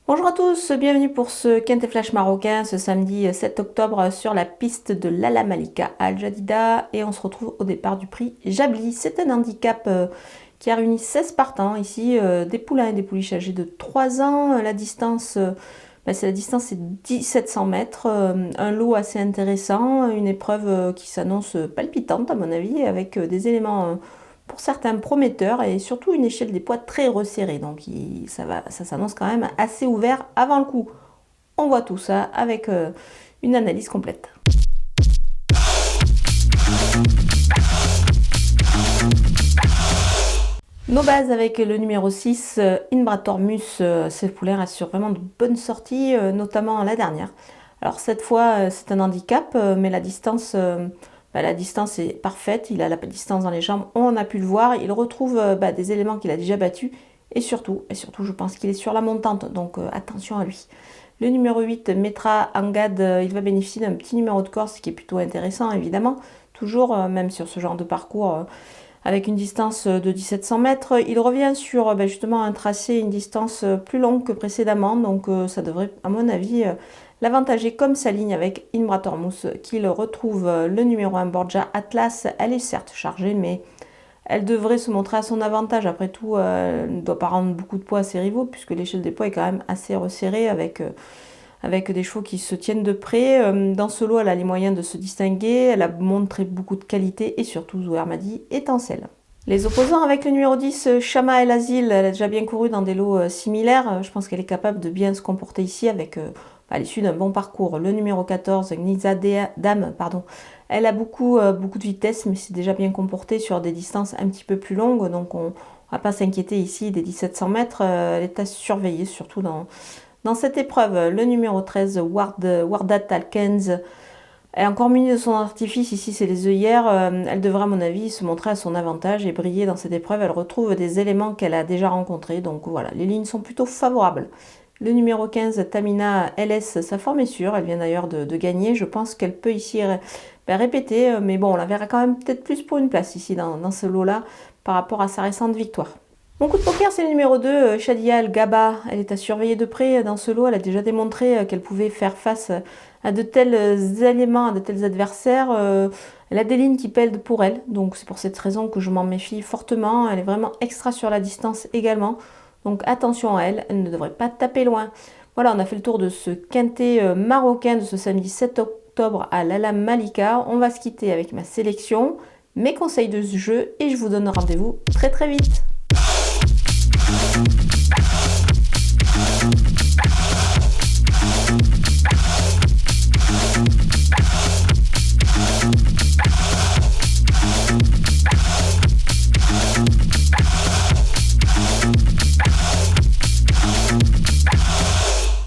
Bonjour à tous, bienvenue pour ce Quintet Flash marocain ce samedi 7 octobre sur la piste de l'Ala Malika Al Jadida et on se retrouve au départ du prix Jabli. C'est un handicap qui a réuni 16 partants ici, des poulains et des pouliches âgés de 3 ans. La distance, c'est 1700 mètres, un lot assez intéressant, une épreuve qui s'annonce palpitante à mon avis avec des éléments pour certains prometteurs et surtout une échelle des poids très resserrée. Donc ça s'annonce quand même assez ouvert avant le coup. On voit tout ça avec une analyse complète. Nos bases avec le numéro 6, Inbratormus, ce poulain assure vraiment de bonnes sorties, notamment la dernière. Alors cette fois, c'est un handicap, mais la distance est parfaite. Il a la distance dans les jambes, on a pu le voir. Il retrouve des éléments qu'il a déjà battus. Et surtout, je pense qu'il est sur la montante, donc attention à lui. Le numéro 8, Metra Angad, il va bénéficier d'un petit numéro de course qui est plutôt intéressant, évidemment. Toujours, même sur ce genre de parcours, avec une distance de 1700 mètres. Il revient sur justement un tracé, une distance plus longue que précédemment. Donc ça devrait, à mon avis, l'avantager comme sa ligne avec Inbratormus, qu'il retrouve le numéro 1 Borja Atlas. Elle est certes chargée, mais elle devrait se montrer à son avantage. Après tout, elle ne doit pas rendre beaucoup de poids à ses rivaux, puisque l'échelle des poids est quand même assez resserrée avec des chevaux qui se tiennent de près. Dans ce lot, elle a les moyens de se distinguer, elle a montré beaucoup de qualité et surtout, Zouher Madi étincelle. Les opposants avec le numéro 10, Shama El Azil, elle a déjà bien couru dans des lots similaires. Je pense qu'elle est capable de bien se comporter ici avec à l'issue d'un bon parcours. Le numéro 14, Gniza Dame, elle a beaucoup de vitesse, mais c'est déjà bien comporté sur des distances un petit peu plus longues. Donc on ne va pas s'inquiéter ici des 1700 mètres. Elle est à surveiller, surtout dans cette épreuve. Le numéro 13, Wardat Alkens, elle est encore munie de son artifice. Ici, c'est les œillères. Elle devrait, à mon avis, se montrer à son avantage et briller dans cette épreuve. Elle retrouve des éléments qu'elle a déjà rencontrés. Donc voilà, les lignes sont plutôt favorables. Le numéro 15, Tamina LS, sa forme est sûre. Elle vient d'ailleurs de gagner. Je pense qu'elle peut ici répéter. Mais bon, on la verra quand même peut-être plus pour une place ici dans ce lot-là par rapport à sa récente victoire. Mon coup de poker, c'est le numéro 2, Shadia El Gaba. Elle est à surveiller de près dans ce lot. Elle a déjà démontré qu'elle pouvait faire face à de tels éléments, à de tels adversaires. Elle a des lignes qui pèlent pour elle. Donc c'est pour cette raison que je m'en méfie fortement. Elle est vraiment extra sur la distance également. Donc attention à elle, elle ne devrait pas taper loin. Voilà, on a fait le tour de ce quintet marocain de ce samedi 7 octobre à l'Ala Malika. On va se quitter avec ma sélection, mes conseils de ce jeu et je vous donne rendez-vous très très vite.